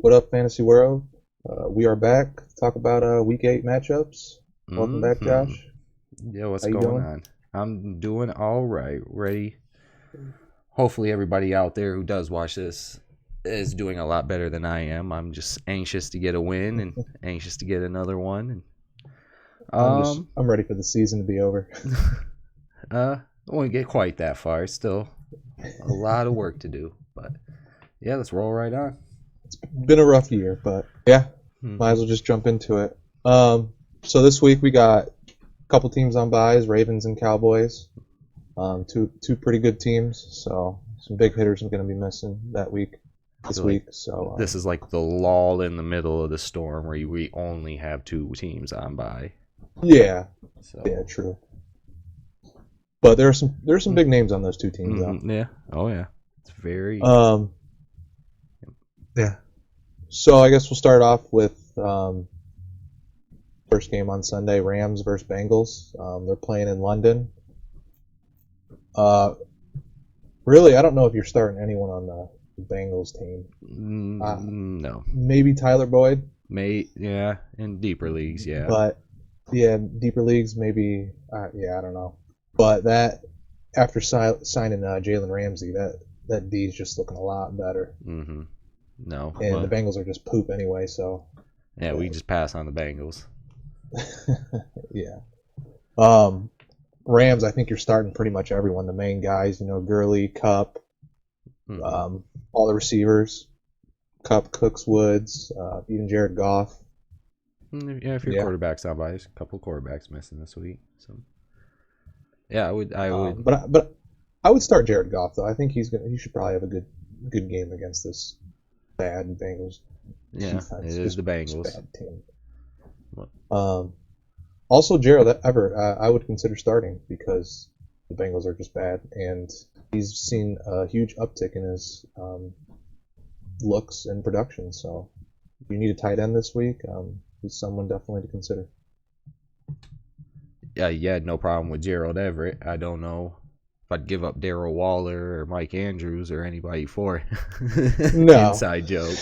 What up, Fantasy World? We are back to talk about Week 8 matchups. Welcome back, Hmm. Josh. Yeah, what's How you going doing? on? I'm doing all right. Ready. Hopefully, everybody out there who does watch this is doing a lot better than I am. I'm just anxious to get a win and anxious to get another one. Um, I'm ready for the season to be over. I won't get quite that far. Still a lot of work to do, but yeah, let's roll right on. Been a rough year, but yeah, might Hmm. as well just jump into it. So this week we got a couple teams on buys, Ravens and Cowboys. Two pretty good teams, so some big hitters are going to be missing I this feel like week. So this is like the lull in the middle of the storm where we only have two teams on by. yeah, yeah, So, true. But there's some big names on those two teams though. yeah, oh yeah, it's very. Um, yeah. So I guess we'll start off with first game on Sunday, Rams versus Bengals. They're playing in London. Uh, really, I don't know if you're starting anyone on the Bengals team. Uh, No. maybe Tyler Boyd, Yeah, in deeper leagues, yeah. but yeah, deeper leagues, maybe. Yeah, I don't know. But that after signing Jalen Ramsey, that D is just looking a lot better, Mm-hmm. No, and the well, Bengals are just poop anyway. So yeah, we uh, just pass on the Bengals. yeah. Um, Rams, I think you're starting pretty much everyone. The main guys, Gurley, Cup, Mm-hmm. um, all the receivers, Cup, Cooks, Woods, even Jared Goff. Yeah, if your Yeah, quarterback's not by, there's a couple quarterbacks missing this week. So yeah, I would. but I would start Jared Goff though. I think he should probably have a good game against this bad Bengals Yeah, it defense. is the Just Bengals. bad team. What- Um, Also, Gerald Everett, I would consider starting because the Bengals are just bad, and he's seen a huge uptick in his looks and production. So, if you need a tight end this week, he's someone definitely to consider. Yeah, yeah, no problem with Gerald Everett. I don't know if I'd give up Darrell Waller or Mike Andrews or anybody for No, inside joke,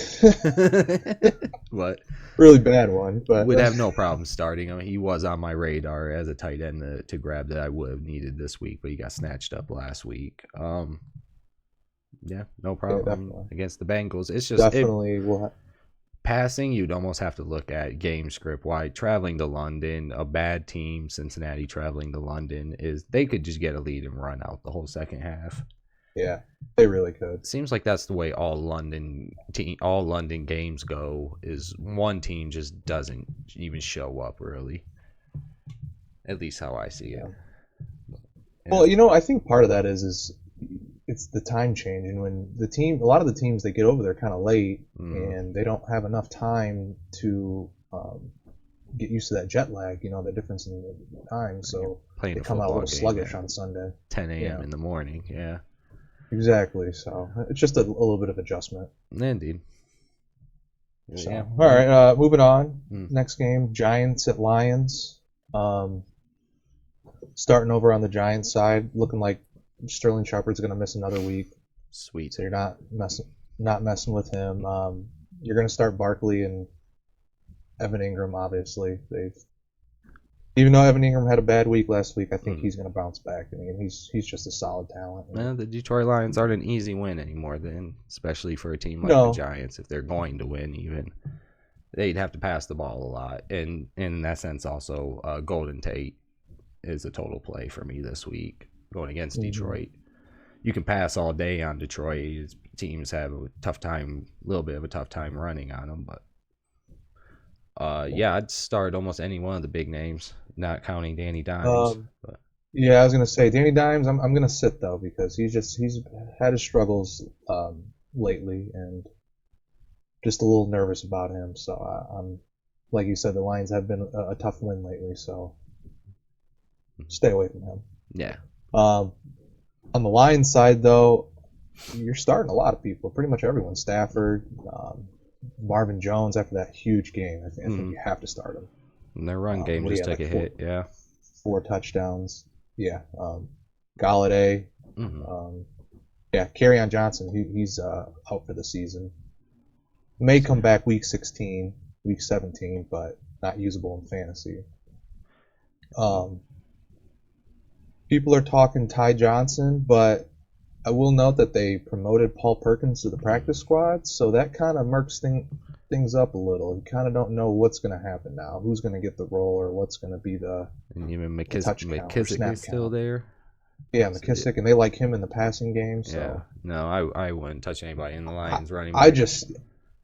but really bad one, but would have no problem starting him. He was on my radar as a tight end to grab that I would have needed this week, but he got snatched up last week. Yeah, no yeah, problem. I mean, definitely, against the Bengals, it's just it definitely will. passing. You'd almost have to look at game script. Why traveling to London, a bad team, Cincinnati traveling to London is they could just get a lead and run out the whole second half. Yeah, they really could. Seems like that's the way all London games go. Is one team just doesn't even show up really. At least how I see it. Yeah. And Well, it's I think part of that is it's the time change, and when a lot of the teams they get over there kind of late, mm, and they don't have enough time to get used to that jet lag, the difference in the time, you're so playing they a come out a football little game sluggish at on Sunday. 10 a.m. Yeah, in the morning. Yeah, exactly. So it's just a little bit of adjustment. indeed. So Yeah, all right, moving on. mm, Next game, Giants at Lions. Um, Starting over on the Giants side, looking like Sterling Shepard's going to miss another week. sweet. So you're not messing with him. You're going to start Barkley and Evan Ingram. Obviously, they've even though Evan Ingram had a bad week last week, I think Mm. he's going to bounce back. I mean, he's just a solid talent. Well, the Detroit Lions aren't an easy win anymore, then, especially for a team like the No, Giants. If they're going to win, even they'd have to pass the ball a lot. And in that sense, also, Golden Tate is a total play for me this week going against hmm Detroit. You can pass all day on Detroit. Teams have a tough time, a little bit of a tough time running on them. But yeah, I'd start almost any one of the big names, not counting Danny Dimes. um, But yeah, I was going to say Danny Dimes. I'm going to sit though because he's had his struggles lately and just a little nervous about him. So I'm like you said, the Lions have been a tough win lately. So stay away from him. yeah, Um, on the Lions side, though, you're starting a lot of people. Pretty much everyone. Stafford, Marvin Jones. After that huge game, I think mm-hmm. you have to start him. And their run game What do you just have took like a hit. Yeah. four touchdowns? Yeah. Galladay. Mm-hmm. Yeah. Kerryon Johnson. He's out for the season. May come back week 16, week 17, but not usable in fantasy. People are talking Ty Johnson, but I will note that they promoted Paul Perkins to the practice squad, so that kind of murks things up a little. You kind of don't know what's going to happen now, who's going to get the role, or what's going to be the touch count or snap is still count. there. Yeah, McKissick, and they like him in the passing game. So yeah, no, I wouldn't touch anybody in the Lions running.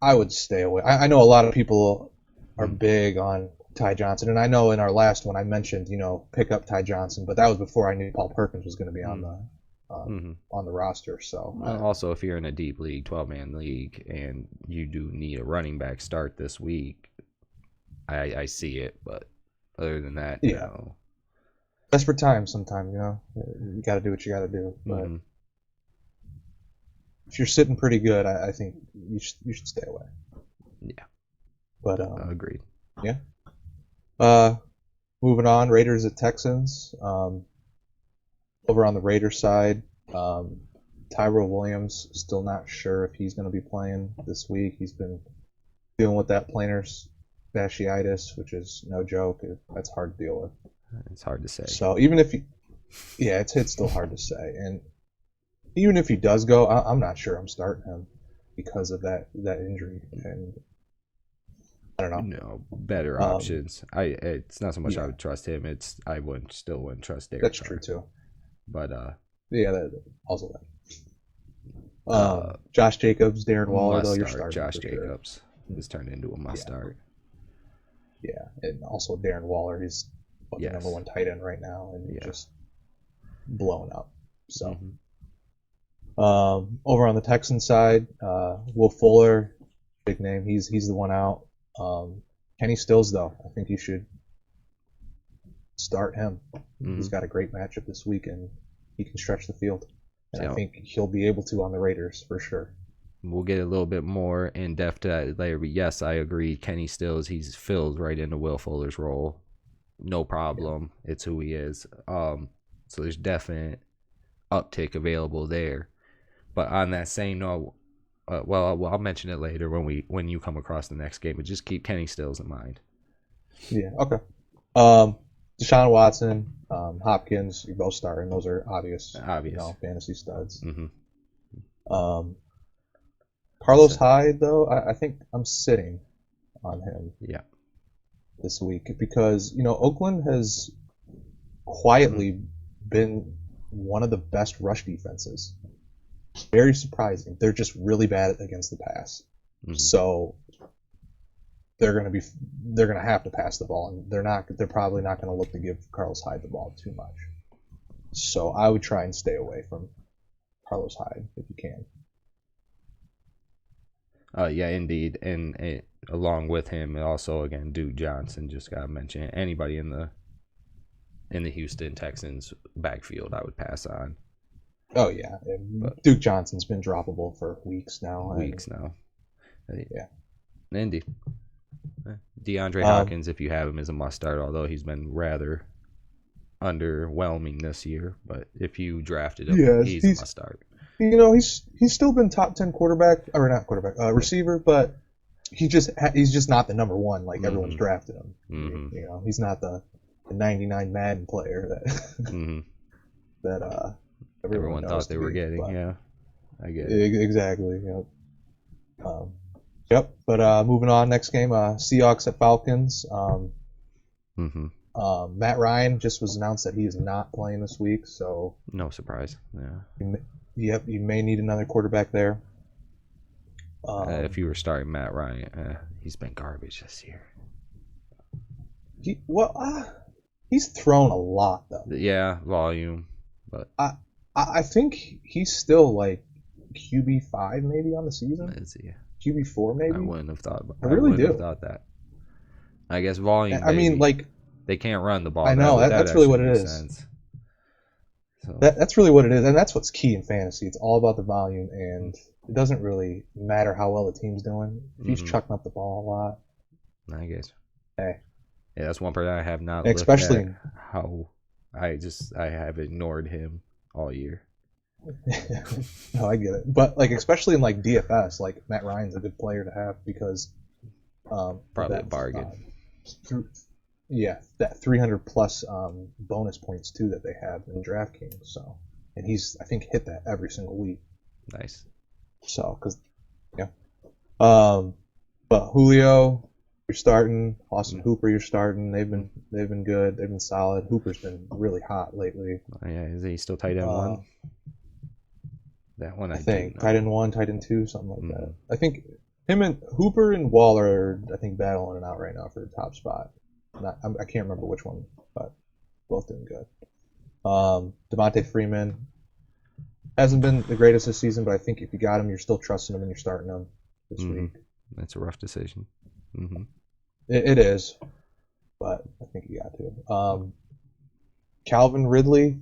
I would stay away. I know a lot of people are big on Ty Johnson, and I know in our last one I mentioned, pick up Ty Johnson, but that was before I knew Paul Perkins was going to be on the roster. So also, if you're in a deep league, 12-man league, and you do need a running back start this week, I see it. But other than that, no. Desperate times sometimes, you got to do what you got to do. But if you're sitting pretty good, I think you should stay away. Yeah. But agreed. Yeah. Moving on, Raiders at Texans. Over on the Raiders side, Tyrell Williams, still not sure if he's going to be playing this week. He's been dealing with that plantar fasciitis, which is no joke. That's hard to deal with. It's hard to say. So even if it's still hard to say. And even if he does go, I'm not sure I'm starting him because of that injury. And I don't know. No, better options. It's not so much I would trust him. I still wouldn't trust Derek. That's true too. But also that. Josh Jacobs, Darren Waller, though you're starting. Josh Jacobs has turned into a must start. Yeah, and also Darren Waller, he's the number one tight end right now, and just blowing up. So, over on the Texans side, Will Fuller, big name. He's the one out. Kenny Stills, though, I think you should start him. He's got a great matchup this week, and he can stretch the field. And I think he'll be able to on the Raiders for sure. We'll get a little bit more in depth to that later, but yes, I agree. Kenny Stills, he's filled right into Will Fuller's role. No problem. Yeah. It's who he is. So there's definite uptick available there. But on that same note, I'll mention it later when you come across the next game. But just keep Kenny Stills in mind. Yeah. Okay. Deshaun Watson, Hopkins, you're both starting. Those are obvious. Fantasy studs. Carlos Hyde, though, I think I'm sitting on him. Yeah. This week because Oakland has quietly been one of the best rush defenses. Very surprising. They're just really bad against the pass. So they're gonna have to pass the ball, and they're probably not gonna look to give Carlos Hyde the ball too much. So I would try and stay away from Carlos Hyde if you can. Yeah, indeed, and along with him, also again Duke Johnson. Just gotta mention it. Anybody in the Houston Texans backfield, I would pass on. Oh yeah, Duke Johnson's been droppable for weeks now. Yeah, indeed. DeAndre Hopkins, if you have him, is a must start. Although he's been rather underwhelming this year, but if you drafted him, he's a must start. He's still been top 10 receiver, but he's just not the number one like everyone's drafted him. He's not the 99 Madden player that that everyone thought they were getting. Yeah, I get it. Exactly. Yep. But moving on, next game, Seahawks at Falcons. Matt Ryan just was announced that he is not playing this week, so no surprise. Yeah. You may need another quarterback there. If you were starting Matt Ryan, he's been garbage this year. He's thrown a lot though. Yeah, volume, but I think he's still like QB5 maybe on the season. Is he? QB4 maybe. I wouldn't have thought. I really do. Have thought that. I guess volume. I mean, like they can't run the ball. I know that's really what it is. Sense. So. That's really what it is, and that's what's key in fantasy. It's all about the volume, and it doesn't really matter how well the team's doing. If he's chucking up the ball a lot, I guess. Hey, yeah, that's one part I have not. Especially looked at how I have ignored him all year. No, I get it. But like especially in like DFS, like Matt Ryan's a good player to have because of Probably a that bargain. th- yeah, that 300 plus bonus points too that they have in DraftKings. So, and he's I think hit that every single week. Nice. So, because yeah, um, but Julio, you're starting. Austin Hooper, you're starting. They've been good. They've been solid. Hooper's been really hot lately. Oh, yeah, is he still tight end one? Uh, That one I I do think tight know. end one, tight end two, something like Mm-hmm. that. I think him and Hooper and Waller are I think battling it out right now for the top spot. I can't remember which one, but both doing good. Devontae Freeman hasn't been the greatest this season, but I think if you got him, you're still trusting him and you're starting him this Mm-hmm. week. That's a rough decision. Mm-hmm. It is, but I think you got to. Calvin Ridley,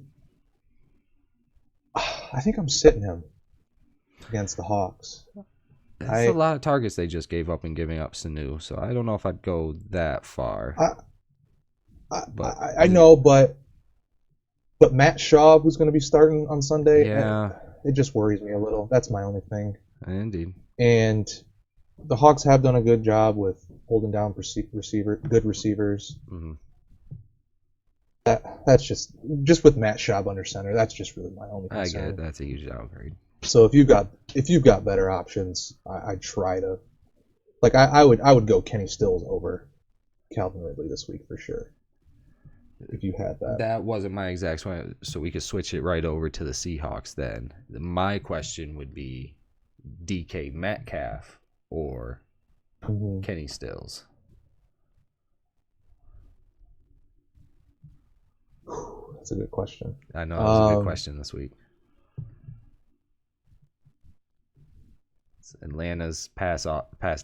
I think I'm sitting him against the Hawks. That's a I lot of targets they just gave up and giving up Sanu, so I don't know if I'd go that far. I I, But I know, but Matt Shaw, who's going to be starting on Sunday, yeah, it just worries me a little. That's my only thing. indeed. And the Hawks have done a good job with holding down good receivers. Mm-hmm. That's just with Matt Schaub under center. That's just really my only I get it. concern. That's a huge downgrade. So if you've got better options, I'd try to like I would go Kenny Stills over Calvin Ridley this week for sure. If you had that. That wasn't my exact one, so we could switch it right over to the Seahawks then. My question would be DK Metcalf or Mm-hmm. Kenny Stills. That's a good question. I know that was a good question this week. Atlanta's pass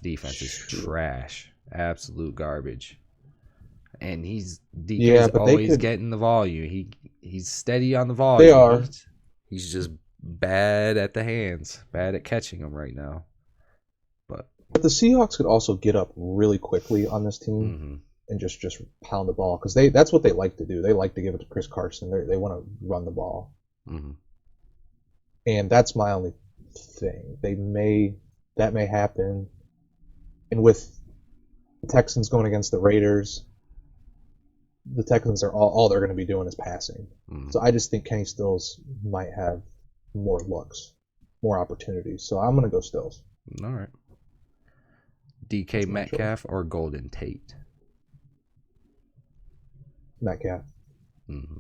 defense is trash, absolute garbage, and Yeah, DK's but they always could. getting the volume. He's steady on the They volume. are. He's just bad at the hands, bad at catching them right now. But But the Seahawks could also get up really quickly on this team mm-hmm, and just pound the ball because that's what they like to do. They like to give it to Chris Carson. They want to run the ball, mm-hmm. and that's my only thing. That may happen, and with the Texans going against the Raiders, the Texans are all they're going to be doing is passing. Mm-hmm. So I just think Kenny Stills might have more looks, more opportunities. So I'm going to go Stills. All right. DK That's my choice. Metcalf or Golden Tate? Metcalf. Mm-hmm.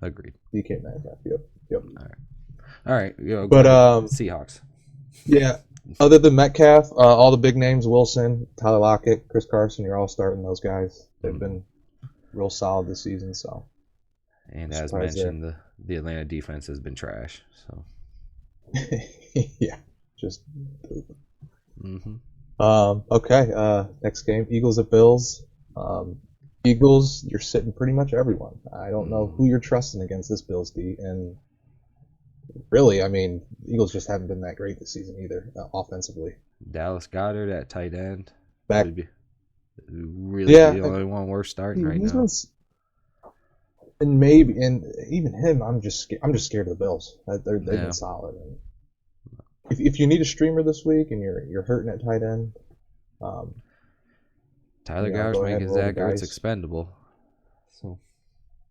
Agreed. DK Metcalf. Yep. All right. But Seahawks. yeah. Other than Metcalf, all the big names: Wilson, Tyler Lockett, Chris Carson. You're all starting those guys. They've been real solid this season. So. And as mentioned, the Atlanta defense has been trash. So. Yeah. Just. Mm-hmm. Okay. Next game: Eagles at Bills. Eagles, you're sitting pretty much everyone. I don't know who you're trusting against this Bills D, and really, I mean, Eagles just haven't been that great this season either, offensively. Dallas Goedert at tight end. Back, would be really the only one we're starting right now. And even him, I'm just scared of the Bills. They've been solid. And if you need a streamer this week and you're hurting at tight end, Tyler Gower's making Zach Ertz expendable. So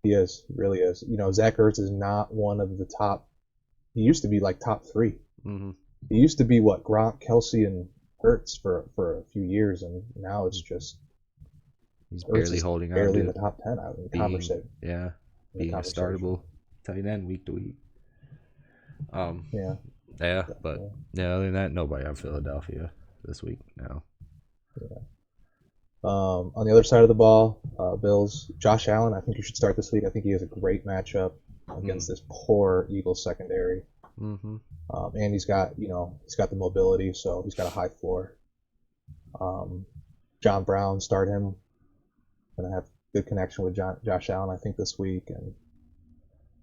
he really is. Zach Ertz is not one of the top. He used to be like top 3. Mm-hmm. He used to be what Gronk, Kelsey, and Ertz for a few years, and now it's just he's barely holding on to in the top 10 out in conversation. Yeah, being a startable tight end week to week. Yeah, but other than that, nobody on Philadelphia this week. No. Yeah. On the other side of the ball, Bills, Josh Allen, I think you should start this week. I think he has a great matchup against this poor Eagles secondary. Mm-hmm. And he's got the mobility, so he's got a high floor. John Brown, start him. Gonna have good connection with Josh Allen, I think, this week and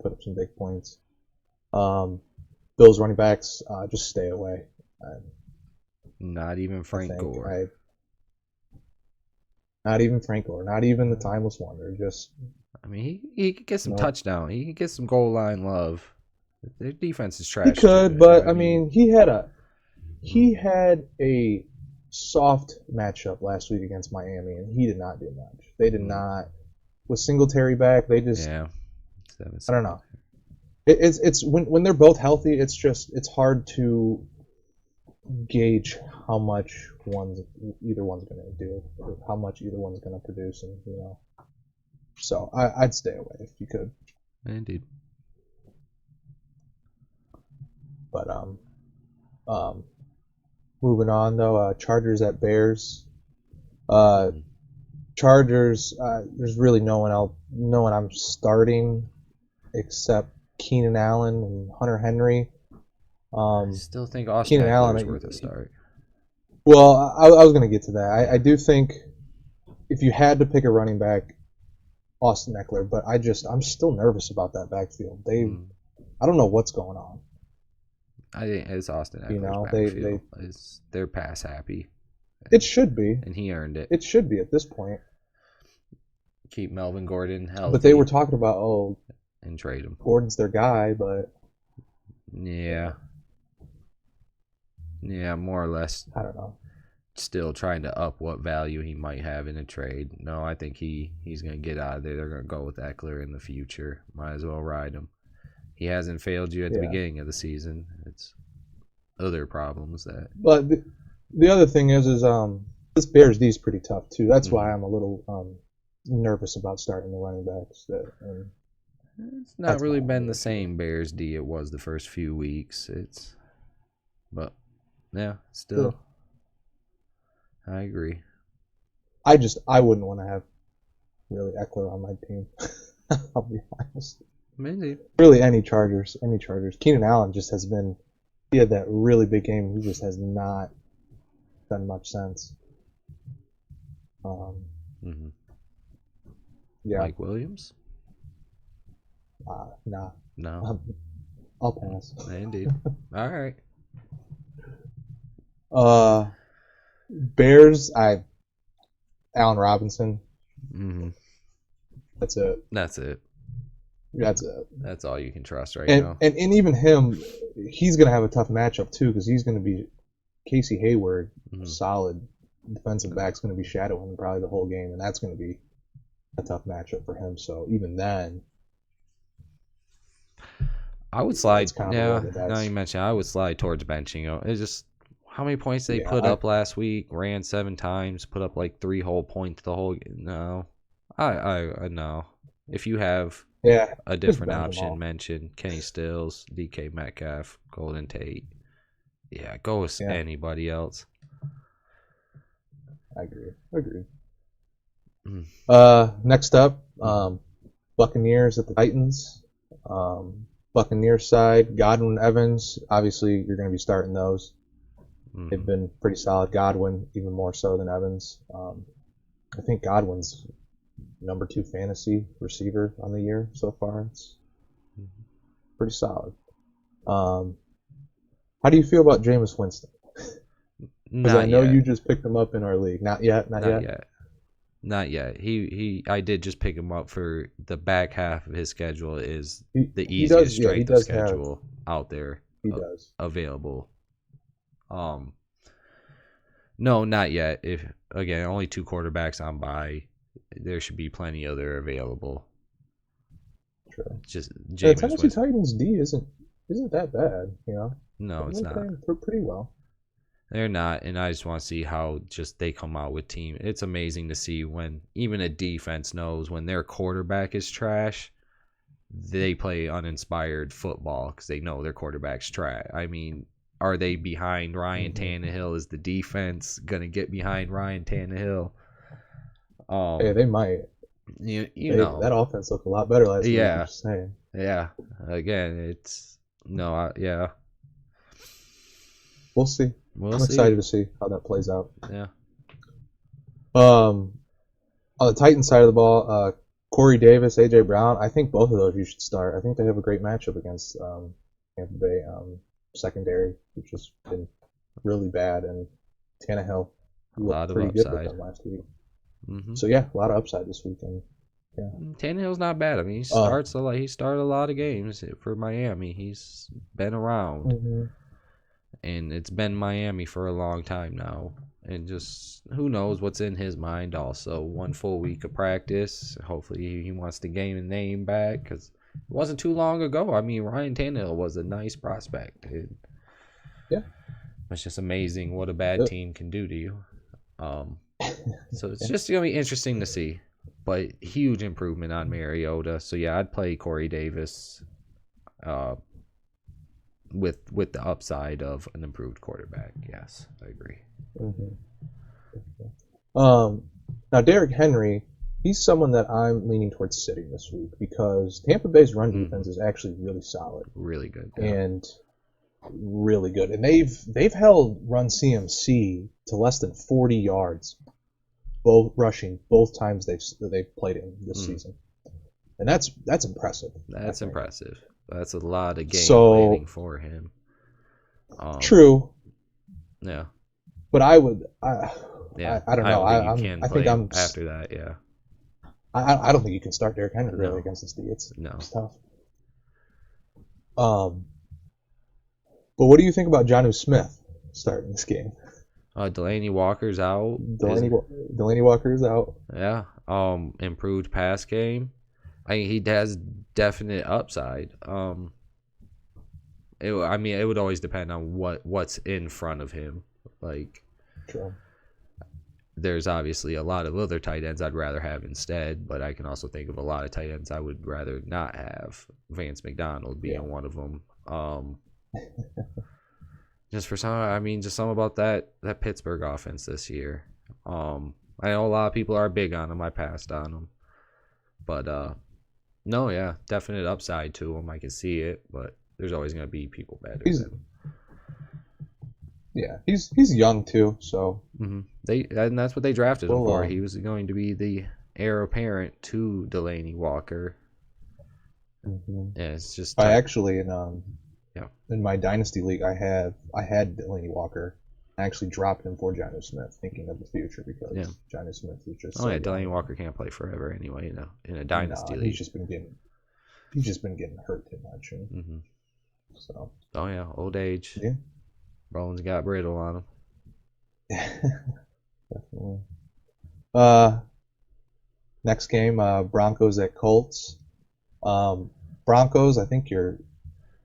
put up some big points. Bills running backs, just stay away. Not even Frank Gore. Not even Frank Gore. Not even the timeless wonder. Just. I mean, he could get some touchdown. He could get some goal line love. Their defense is He trash could, too. but I mean, he had a soft matchup last week against Miami, and he did not do much. They did not with Singletary back. They just yeah, I don't know. It's when they're both healthy. It's hard to gauge how much either one's going to do, or how much either one's going to produce, and So I'd stay away if you could. Indeed. But moving on though, Chargers at Bears. Chargers. There's really no one I'm starting except Keenan Allen and Hunter Henry. I still think Austin Keenan Eckler is Allen worth a start. Well, I was going to get to that. I do think if you had to pick a running back, Austin Eckler, but I'm still nervous about that backfield. I don't know what's going on. I think it's Austin Eckler's backfield. They're pass happy. It should be, and he earned it. It should be at this point. Keep Melvin Gordon healthy. But they were talking about and trade him. Gordon's their guy, but yeah, more or less. I don't know. Still trying to up what value he might have in a trade. No, I think he's going to get out of there. They're going to go with Eckler in the future. Might as well ride him. He hasn't failed you at the beginning of the season. It's other problems that. But the other thing is this Bears D is pretty tough too. That's why I'm a little nervous about starting the running backs. It's not really been the same Bears D it was the first few weeks. But yeah, still. I agree. I wouldn't want to have really Eckler on my team. I'll be honest. Maybe. Really, any Chargers. Keenan Allen just has been. He had that really big game. He just has not done much since. Yeah. Mike Williams? Nah. No. I'll pass. Indeed. All right. Bears. Allen Robinson. That's it. That's it. That's all you can trust now. And even him, he's going to have a tough matchup too because he's going to be Casey Hayward, solid defensive back's going to be shadowing him probably the whole game, and that's going to be a tough matchup for him. So even then, I would slide. Yeah, now you mentioned I would slide towards benching. It's just how many points they put up last week. Ran 7 times, put up like 3 whole points the whole. No, I know. If you have a different option, mention Kenny Stills, DK Metcalf, Golden Tate. Yeah, go with anybody else. I agree. Next up, Buccaneers at the Titans. Buccaneers side, Godwin, Evans. Obviously, you're going to be starting those. They've been pretty solid. Godwin, even more so than Evans. I think Godwin's number 2 fantasy receiver on the year so far. It's pretty solid. How do you feel about Jameis Winston? Because I know you just picked him up in our league. Not yet. Not yet. I did just pick him up for the back half of his schedule is the easiest strength of schedule out there. He does. Available. No, not yet. If again, only 2 quarterbacks on bye. There should be plenty other available. True. Just the Tennessee Titans D isn't that bad, No, it's not. They're pretty well. They're not, and I just want to see how just they come out with team. It's amazing to see when even a defense knows when their quarterback is trash, they play uninspired football because they know their quarterback's trash. I mean, are they behind Ryan Tannehill? Is the defense gonna get behind Ryan Tannehill? Hey, they might. You know that offense looked a lot better last week. Yeah. I'm just saying. Yeah. Again, We'll see. I'm excited to see how that plays out. Yeah. On the Titans side of the ball, Corey Davis, AJ Brown. I think both of those you should start. I think they have a great matchup against Tampa Bay secondary, which has been really bad, and Tannehill looked pretty good with them last week. So yeah, a lot of upside this weekend. Yeah. Tannehill's not bad. I mean, he Um. starts a lot. He started a lot of games for Miami. He's been around, Mhm. and it's been Miami for a long time now. And just who knows what's in his mind. Also, 1 full week of practice. Hopefully, he wants to gain a name back because it wasn't too long ago. I mean, Ryan Tannehill was a nice prospect. Yeah. It's just amazing what a bad team can do to you. So it's just gonna be interesting to see. But huge improvement on Mariota. So yeah, I'd play Corey Davis uh, with the upside of an improved quarterback. Yes, I agree. Mhm. Now Derrick Henry, he's someone that I'm leaning towards sitting this week because Tampa Bay's run defense is actually really solid Really good. Yeah. and really good, and they've held Run CMC to less than 40 yards, both rushing both times they've played him this season, and that's impressive. That's impressive. That's a lot of game So planning for him. true, Yeah. but I would. Yeah. I don't know. don't think you can I play think him after that. Yeah. I don't think you can start Derrick Henry really No. against this D. It's No. tough. Um, but what do you think about Jonnu Smith starting this game? Delaney Walker's out. Delaney Walker is out. Yeah. Improved pass game. I mean, he has definite upside. I mean, it would always depend on what's in front of him. Like, True. there's obviously a lot of other tight ends I'd rather have instead, but I can also think of a lot of tight ends I would rather not have. Vance McDonald being one of them. Just for some, I mean, just something about that Pittsburgh offense this year. I know a lot of people are big on him. I passed on him, but no, yeah, definite upside to him. I can see it, but there's always going to be people better than him. Yeah, he's young too, so and that's what they drafted him for. He was going to be the heir apparent to Delaney Walker. Yeah, it's just I actually in my dynasty league I had Delaney Walker. I actually dropped him for Jonnu Smith, thinking of the future because Jonnu Smith is just. Delaney Walker can't play forever anyway. In a dynasty league, he's just been getting hurt too much. And, so. Oh yeah, old age. Yeah. Bones got brittle on him. Definitely. Next game, Broncos at Colts. Broncos, I think you're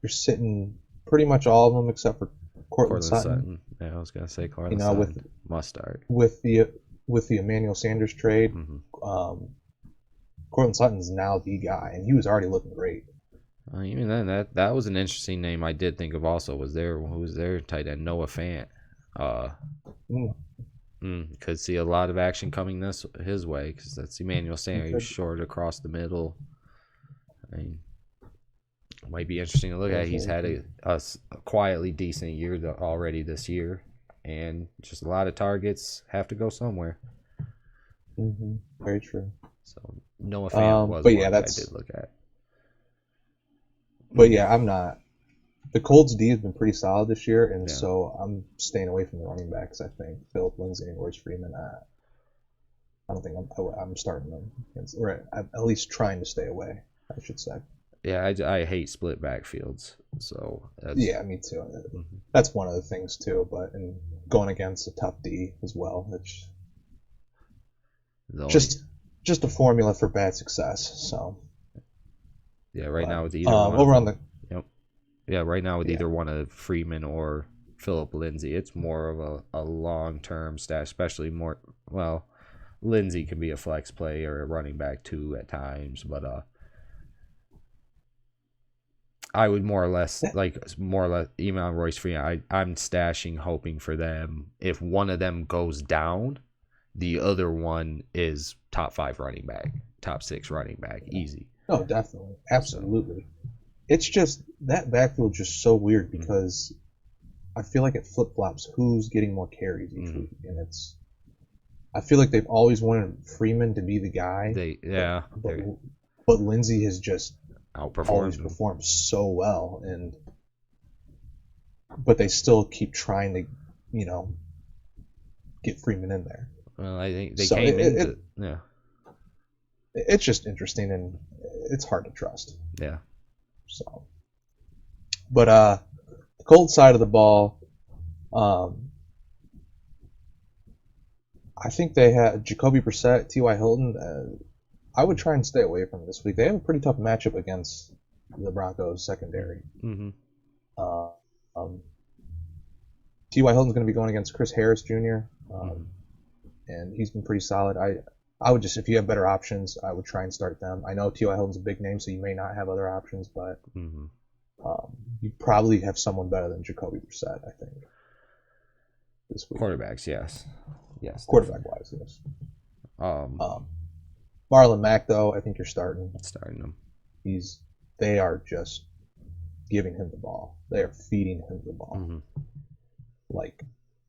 sitting pretty much all of them except for Cortland Sutton. Yeah, I was gonna say Cortland Sutton must start with the Emmanuel Sanders trade. Cortland Sutton's now the guy, and he was already looking great. Even then, that was an interesting name I did think of. Also, who was their tight end? Noah Fant. Could see a lot of action coming his way because that's Emmanuel Sanders. He's short across the middle. I mean, it might be interesting to look at. He's had a quietly decent year already this year, and just a lot of targets have to go somewhere. Very true. So Noah Fant was but one I did look at. But yeah, I'm not. The Colts D has been pretty solid this year, and so I'm staying away from the running backs. I think Philip Lindsay and Royce Freeman. I don't think I'm starting them, or at least trying to stay away. I should say. Yeah, I hate split backfields. So me too. That's one of the things too. But and going against a tough D as well, it's just a formula for bad success. So. Yeah, now with either one over on the. Yeah, right now with either one of Freeman or Philip Lindsay, it's more of a long-term stash, especially more. Well, Lindsay can be a flex play or a running back too at times, but I would more or less even on Royce Freeman, I'm stashing, hoping for them. If one of them goes down, the other one is top 5 running back, top 6 running back, easy. No, definitely, absolutely. It's just that backfield just so weird because I feel like it flip flops who's getting more carries each week, and I feel like they've always wanted Freeman to be the guy. But Lindsay has just always performed so well, but they still keep trying to, get Freeman in there. Well, I think they came into it's just interesting and it's hard to trust. Yeah. So, but the Colts side of the ball, I think they had Jacoby Brissett, T.Y. Hilton. I would try and stay away from this week. They have a pretty tough matchup against the Broncos secondary. Mm-hmm. Um, T.Y. Hilton's going to be going against Chris Harris Jr. And he's been pretty solid. I would just, if you have better options, I would try and start them. I know T.Y. Hilton's a big name, so you may not have other options, but you probably have someone better than Jacoby Brissett, I think, this week. Quarterbacks, yes. Quarterback-wise, yes. Marlon Mack, though, I think you're starting. Starting him. They are just giving him the ball. They are feeding him the ball. Like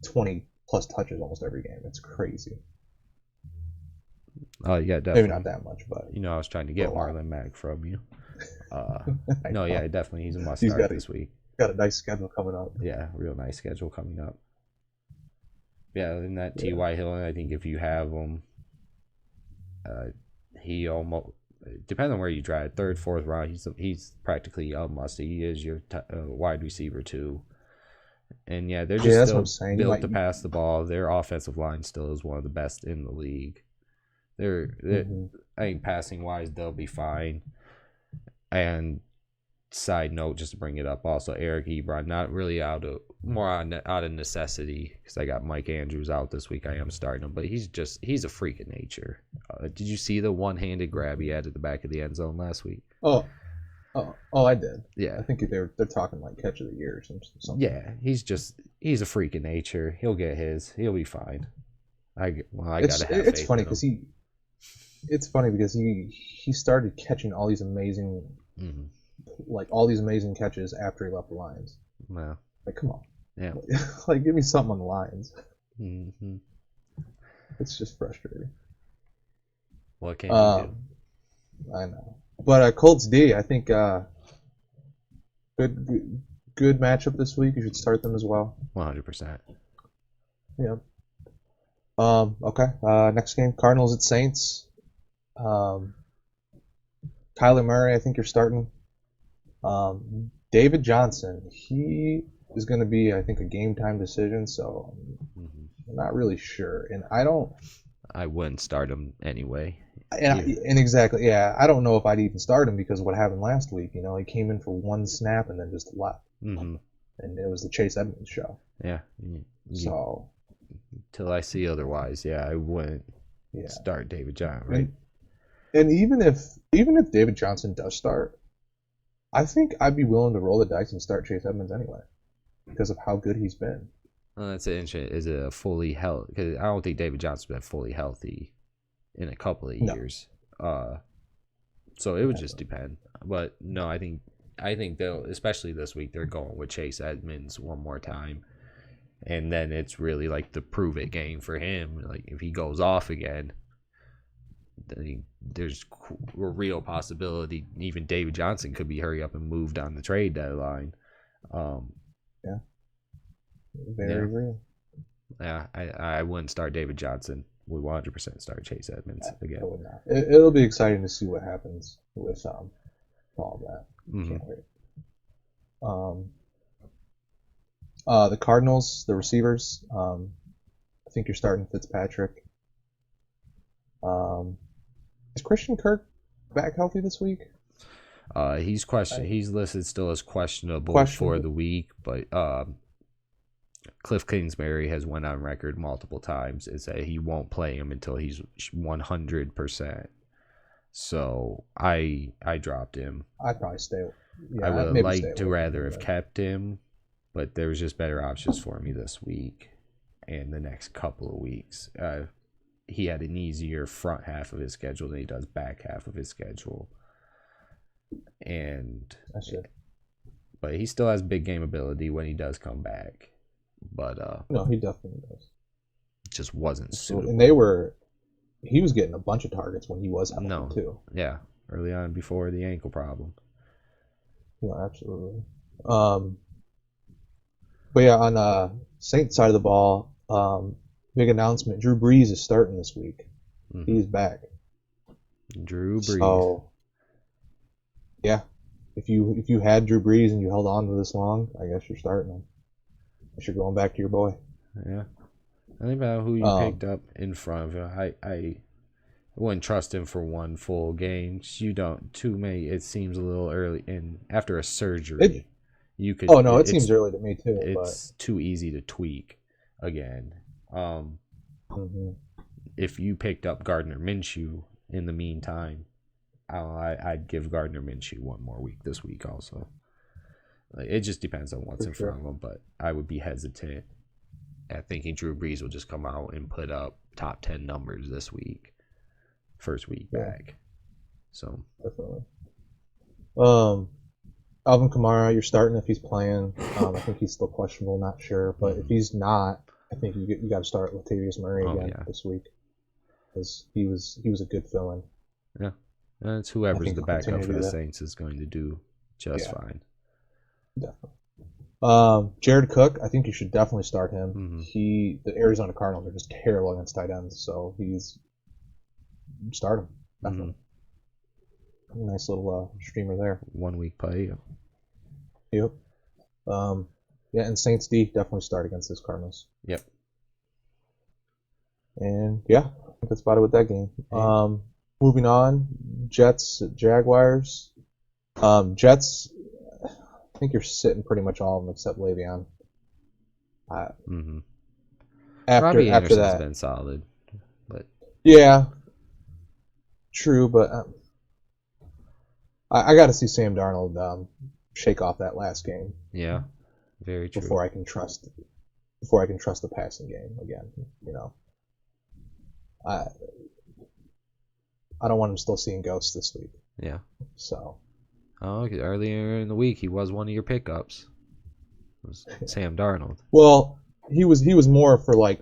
20-plus touches almost every game. It's crazy. Oh, yeah, definitely. Maybe not that much, but... I was trying to get Marlon Mack from you. No, yeah, definitely. He's a must-start this week. Got a nice schedule coming up. Yeah, real nice schedule coming up. Yeah, and that T.Y. Hilton, I think if you have him, he almost... Depending on where you draft, third, fourth round, he's practically a must. He is your wide receiver, too. And, yeah, they're just still built to pass the ball. Their offensive line still is one of the best in the league. I think passing-wise, they'll be fine. And side note, just to bring it up, also Eric Ebron, not really out of necessity, because I got Mike Andrews out this week. I am starting him, but he's a freak of nature. Did you see the one-handed grab he had at the back of the end zone last week? Oh, I did. Yeah, I think they're talking like catch of the year or something. Yeah, he's a freak of nature. He'll get his. He'll be fine. It's funny because It's funny because he started catching all these amazing, all these amazing catches after he left the Lions. Wow. Like, come on. Yeah. Like, give me something on the Lions. Mm-hmm. It's just frustrating. What can you do? I know. But Colts D, I think good matchup this week. You should start them as well. 100%. Yeah. Okay. Next game, Cardinals at Saints. Kyler Murray, I think you're starting. David Johnson, he is going to be, I think, a game time decision, so I'm not really sure. And I wouldn't start him anyway. And exactly, yeah. I don't know if I'd even start him because of what happened last week. He came in for one snap and then just left. And it was the Chase Edmonds show. Yeah. So. Till I see otherwise, yeah, I wouldn't start David Johnson, right? And even if David Johnson does start, I think I'd be willing to roll the dice and start Chase Edmonds anyway because of how good he's been. Well, that's interesting. Is it a fully healthy? Because I don't think David Johnson's been fully healthy in a couple of years. So it would just depend. But no, I think they'll, especially this week, they're going with Chase Edmonds one more time. And then it's really like the prove it game for him. Like if he goes off again, then there's a real possibility even David Johnson could be hurry up and moved on the trade deadline. Very real. Yeah, I wouldn't start David Johnson. We 100% start Chase Edmonds again. I would not. It'll be exciting to see what happens with all that. Can't wait. The Cardinals, the receivers. I think you're starting Fitzpatrick. Is Christian Kirk back healthy this week? He's listed still as questionable for the week, but Cliff Kingsbury has went on record multiple times and said he won't play him until he's 100%. So I dropped him. I'd probably stay. Yeah, I would have liked to rather have kept him, but there was just better options for me this week and the next couple of weeks. He had an easier front half of his schedule than he does back half of his schedule. And that's it. But he still has big game ability when he does come back. But no, he definitely does. Just wasn't suitable. And he was getting a bunch of targets when he was healthy too. Yeah, early on before the ankle problem. Yeah, absolutely. But yeah, on Saints side of the ball, big announcement: Drew Brees is starting this week. He's back. Drew Brees. So yeah, if you had Drew Brees and you held on to this long, I guess you're starting him. I guess you're going back to your boy. Yeah. I think about who you Um, picked up in front of him. I wouldn't trust him for one full game. You don't too many. It seems a little early, and after a surgery, it you could. oh no, it seems early to me too, but It's too easy to tweak again. mhm, If you picked up Gardner Minshew in the meantime, I'd give Gardner Minshew one more week this week also. Like, it just depends on what's for in sure. front of him, but I would be hesitant at thinking Drew Brees will just come out and put up top 10 numbers this week, first week Yeah, back. So definitely. Um, Alvin Kamara, you're starting if he's playing. I think he's still questionable, not sure, but if he's not, I think you got to start Latavius Murray again this week because he was a good fill-in. Yeah, and it's I whoever's think the he'll continue backup to for do the that. Saints is going to do just Yeah, fine. definitely. Jared Cook, I think you should definitely start him. The Arizona Cardinals are just terrible against tight ends, so he's start him definitely. Nice little streamer there. 1 week play. Yep. Yeah, and Saints D definitely start against this Cardinals. Yep. And yeah, I think that's about it with that game. Moving on, Jets Jaguars. Jets, I think you're sitting pretty much all of them except Le'Veon. Robbie After Anderson's that, been solid, but yeah, true, but I got to see Sam Darnold shake off that last game. yeah, very true. Before I can trust the passing game again. You know, I don't want him still seeing ghosts this week. Yeah. So. Oh, earlier in the week he was one of your pickups. It was Sam Darnold. Well, he was more for like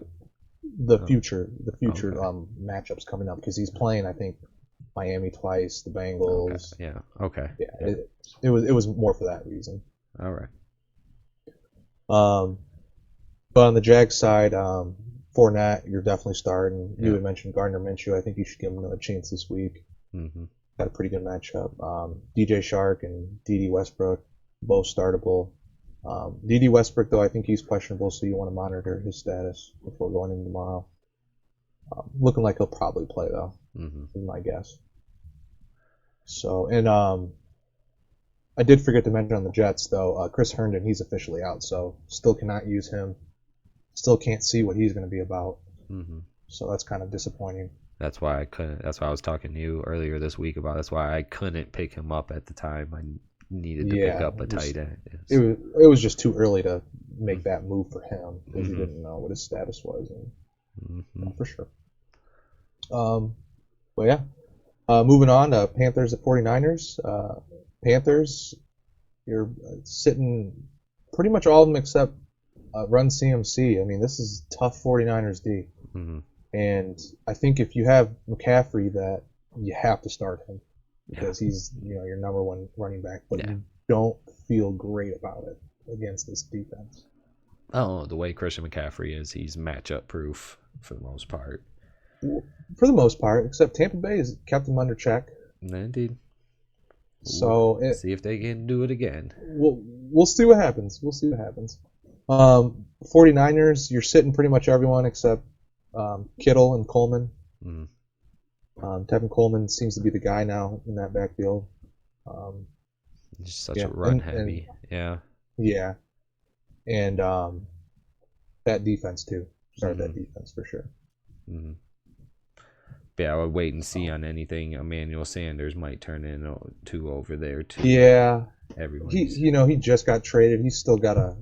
the future matchups coming up because he's playing, I think, Miami twice, the Bengals. Okay. Yeah. Okay. Yeah. It was more for that reason. All right. But on the Jags side, Fournette, you're definitely starting. You had mentioned Gardner Minshew. I think you should give him another chance this week. Got a pretty good matchup. DJ Shark and D.D. Westbrook, both startable. D.D. Westbrook, though, I think he's questionable, so you want to monitor his status before going in tomorrow. Looking like he'll probably play, though, is my guess. So, and I did forget to mention on the Jets, though, Chris Herndon, he's officially out, so still cannot use him. Still can't see what he's going to be about. So that's kind of disappointing. That's why I couldn't. That's why I was talking to you earlier this week about. That's why I couldn't pick him up at the time. I needed to pick up a tight end. It was just too early to make that move for him because you didn't know what his status was, and for sure. But yeah, moving on to Panthers at 49ers. Panthers, you're sitting pretty much all of them except Run CMC. I mean, this is tough 49ers D. And I think if you have McCaffrey, that you have to start him because he's your number one running back, but you don't feel great about it against this defense. Oh, the way Christian McCaffrey is, he's matchup proof for the most part. For the most part, except Tampa Bay has kept him under check. Indeed. So see if they can do it again. We'll see what happens. 49ers, you're sitting pretty much everyone except Kittle and Coleman. Tevin Coleman seems to be the guy now in that backfield. Just such a run heavy. Yeah. And that defense too. Start that defense for sure. Yeah, I would wait and see on anything. Emmanuel Sanders might turn into over there too. Yeah. Everyone. He just got traded. He's still got to.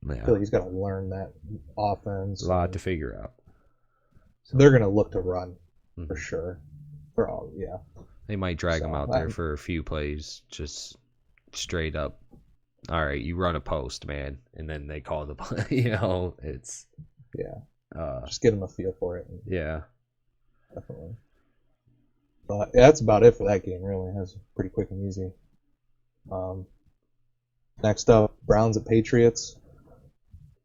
I feel like he's got to learn that offense. A lot to figure out. So they're gonna look to run for sure. For all, They might drag him out there for a few plays, just straight up. All right, you run a post, man, and then they call the play. It's just get him a feel for it. Definitely. But that's about it for that game. Really, it was pretty quick and easy. Next up, Browns at Patriots.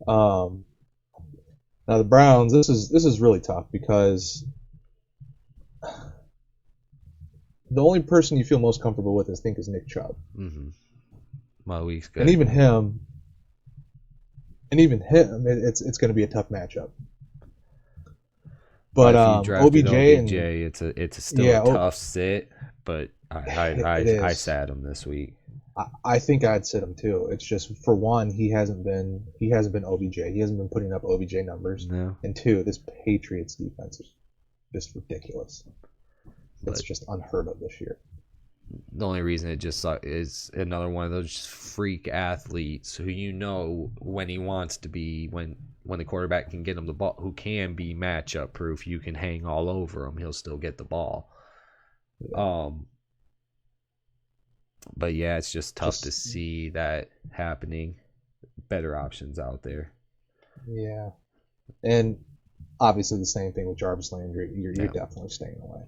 Now the Browns, this is really tough because the only person you feel most comfortable with, I think, is Nick Chubb. Mm-hmm. My week's good. And even him, it's going to be a tough matchup. But if you drafted OBJ, it's still a tough sit. But I sat him this week. I think I'd sit him too. It's just, for one, he hasn't been OBJ. He hasn't been putting up OBJ numbers. No. And two, this Patriots defense is just ridiculous. It's just unheard of this year. The only reason it just sucks is another one of those freak athletes who when he wants to be, when the quarterback can get him the ball, who can be matchup proof. You can hang all over him, he'll still get the ball. Yeah. But yeah, it's just tough to see that happening. Better options out there. Yeah, and obviously the same thing with Jarvis Landry. You're definitely staying away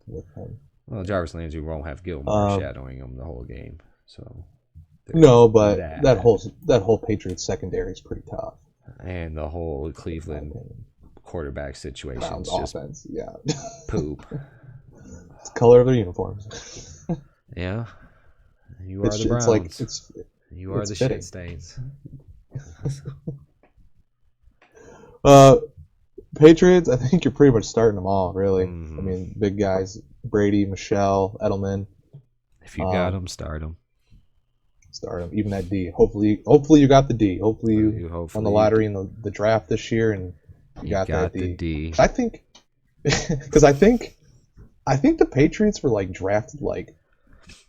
with him. Well, Jarvis Landry won't have Gilmore shadowing him the whole game, so. No, but that whole Patriots secondary is pretty tough. And the whole Cleveland quarterback situation is just offense, yeah, poop. It's the color of their uniforms. Yeah, you are the Browns. You are the fitting. shit stains. Patriots, I think you're pretty much starting them all, really. Mm-hmm. I mean, big guys: Brady, Michelle, Edelman. If you got them, start them. Start them. Even that D. Hopefully you got the D. Hopefully you won the lottery in the draft this year, and you got that D. I think, because I think the Patriots were drafted like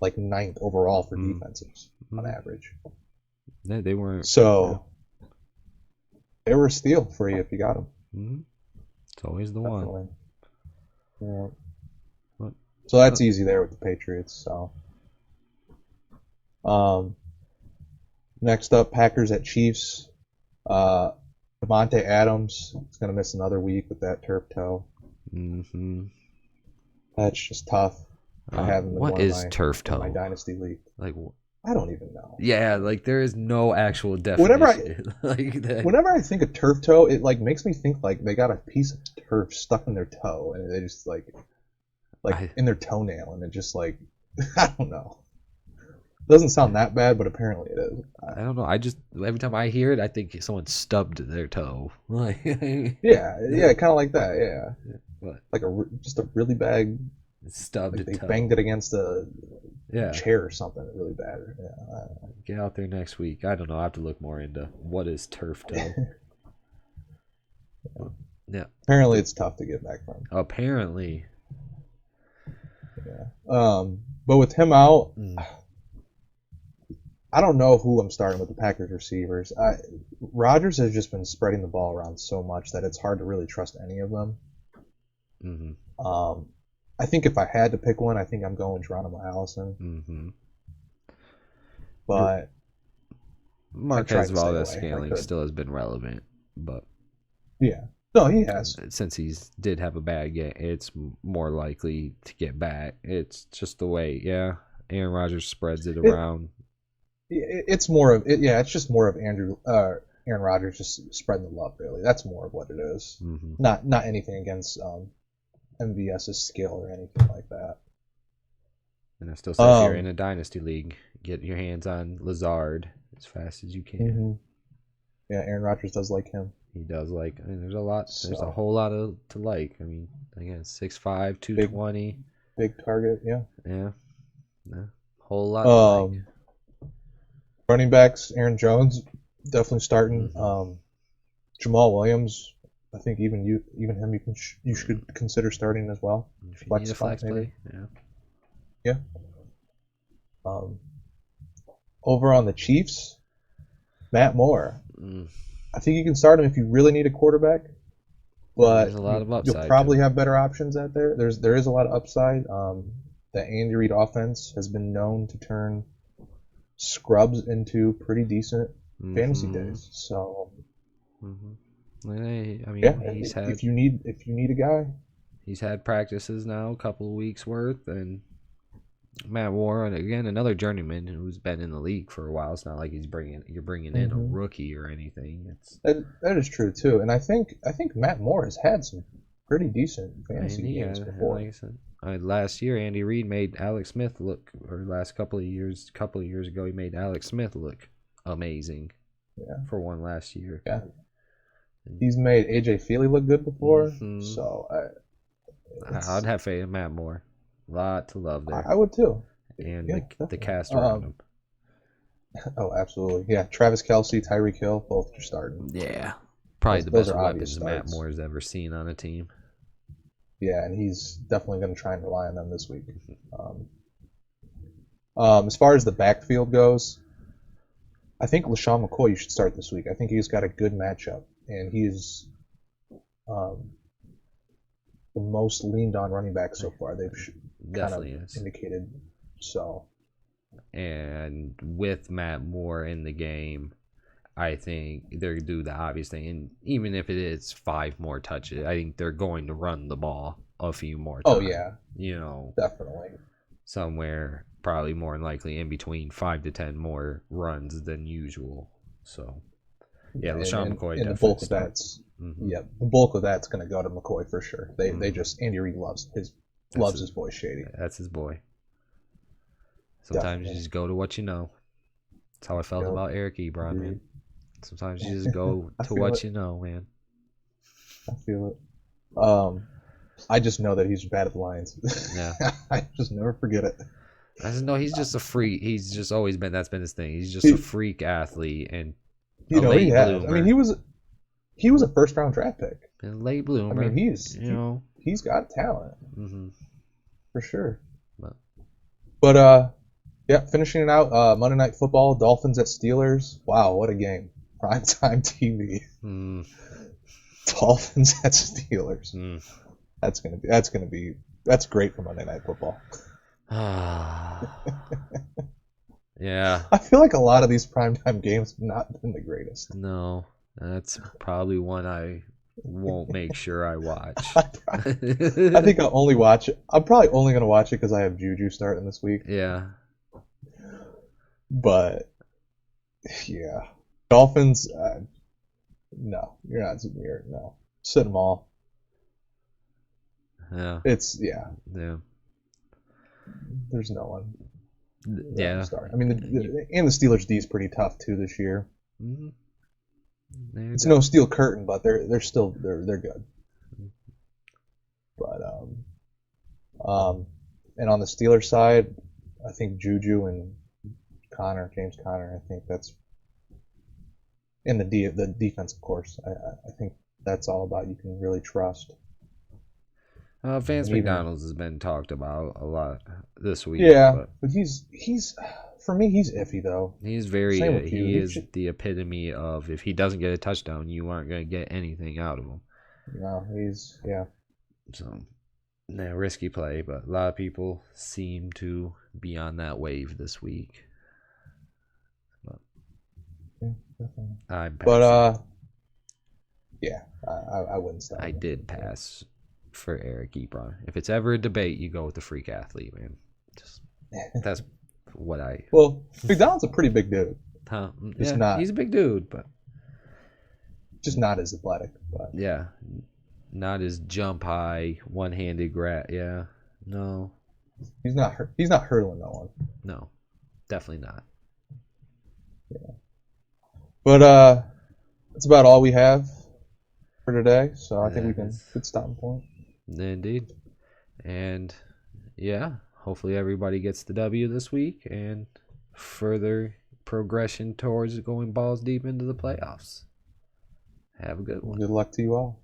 9th overall for defenses on average. No, they weren't. So they were a steal for you if you got them. Mm-hmm. It's always the one. Yeah. So that's easy there with the Patriots. So, next up, Packers at Chiefs. Devontae Adams is going to miss another week with that turf toe. Mm-hmm. That's just tough. I have him in what is turf toe? My dynasty league. I don't even know. Yeah, there is no actual definition. Whenever I think of turf toe, it makes me think they got a piece of turf stuck in their toe, and they just in their toenail, and it just I don't know. It doesn't sound that bad, but apparently it is. I don't know. Every time I hear it, I think someone stubbed their toe. yeah, kind of like that. Yeah, what? Just a really bad stubbed they toe. Banged it against a chair or something really bad. Yeah, get out there next week. I don't know. I have to look more into what is turf toe. Yeah. Apparently, it's tough to get back from. Apparently. Yeah. But with him out, I don't know who I'm starting with the Packers receivers. Rodgers has just been spreading the ball around so much that it's hard to really trust any of them. Mm-hmm. I think if I had to pick one, I think I'm going Geronimo Allison. Mm-hmm. But Marquez Valdes-Scantling still has been relevant, but yeah, no, he has. Since he did have a bad game, it's more likely to get back. It's just the way, Aaron Rodgers spreads it around. It's more of it. Yeah, it's just more of Aaron Rodgers just spreading the love. Really, that's more of what it is. Mm-hmm. Not anything against MVS's skill or anything like that. And I still say if you're in a dynasty league, get your hands on Lazard as fast as you can. Mm-hmm. Yeah, Aaron Rodgers does like him. He does like. I mean, there's a whole lot to like. I mean, again, 6'5", 220. Big target, yeah. Yeah. Whole lot to like. Running backs, Aaron Jones, definitely starting. Mm-hmm. Jamal Williams, I think even him you should consider starting as well. If you need a flex play, yeah. Over on the Chiefs, Matt Moore. I think you can start him if you really need a quarterback, but there's a lot of upside. You'll probably have better options out there. There is a lot of upside. The Andy Reid offense has been known to turn scrubs into pretty decent fantasy days. So, I mean, he's had. If you need a guy, he's had practices now, a couple of weeks worth, and Matt Warren, again, another journeyman who's been in the league for a while. It's not like you're bringing in a rookie or anything. That is true too, and I think Matt Moore has had some pretty decent fantasy games before. Like I said, Last year, Andy Reid made Alex Smith look, or last couple of years ago, he made Alex Smith look amazing. Yeah. For one last year. Yeah. He's made AJ Feely look good before, so I'd have faith in Matt Moore. A lot to love there. I would too. And the cast around him. Oh, absolutely. Yeah, Travis Kelce, Tyreek Hill, both are starting. Yeah. Probably the best weapons Matt Moore's ever seen on a team. Yeah, and he's definitely going to try and rely on them this week. As far as the backfield goes, I think LaShawn McCoy you should start this week. I think he's got a good matchup, and he's the most leaned on running back so far. They've definitely kind of indicated so. And with Matt Moore in the game, I think they're going to do the obvious thing. And even if it is 5 more touches, I think they're going to run the ball a few more times. Oh, yeah. You know, definitely. Somewhere probably more than likely in between 5 to 10 more runs than usual. So, yeah, LaShawn McCoy and the bulk of that's the bulk of that's going to go to McCoy for sure. They just Andy Reid loves his boy Shady. That's his boy. Sometimes you just go to what you know. That's how I felt about Eric Ebron, man. Sometimes you just go to what you know, man. I feel it. I just know that he's bad at the Lions. Yeah. I just never forget it. I just know he's just a freak. He's just always been. That's been his thing. He's just a freak athlete, and he has. I mean, he was a first-round draft pick. A late bloomer. I mean, he's got talent for sure. But yeah, finishing it out. Monday Night Football, Dolphins at Steelers. Wow, what a game! Primetime TV. Dolphins at Steelers. That's great for Monday Night Football. Yeah. I feel like a lot of these primetime games have not been the greatest. No, that's probably one I won't make sure I watch. I think I'll only watch it. I'm probably only going to watch it because I have Juju starting this week. Yeah. But, yeah. Dolphins, no. You're not sitting here. No. Sit them all. Yeah. Yeah. There's no one. Yeah. I mean, the Steelers' D is pretty tough too this year. It's no steel curtain, but they're still good. But and on the Steelers side, I think Juju and James Conner. I think that's and the defense, of course. I think that's all about you can really trust. Vance McDonald's has been talked about a lot this week. Yeah, but he's for me he's iffy though. He's very he is the epitome of if he doesn't get a touchdown, you aren't going to get anything out of him. No, So, risky play, but a lot of people seem to be on that wave this week. But yeah, definitely. I'm passing. But yeah, I wouldn't stop. I did pass for Eric Ebron. If it's ever a debate, you go with the freak athlete, man. That's what I. Well, McDonald's a pretty big dude. He's a big dude, but just not as athletic. But yeah, not as jump high, one-handed grab. Yeah, no. He's not hurdling no one. No, definitely not. Yeah, but that's about all we have for today. So I think we can good stopping point. Indeed. And yeah, hopefully everybody gets the W this week and further progression towards going balls deep into the playoffs. Have a good one. Good luck to you all.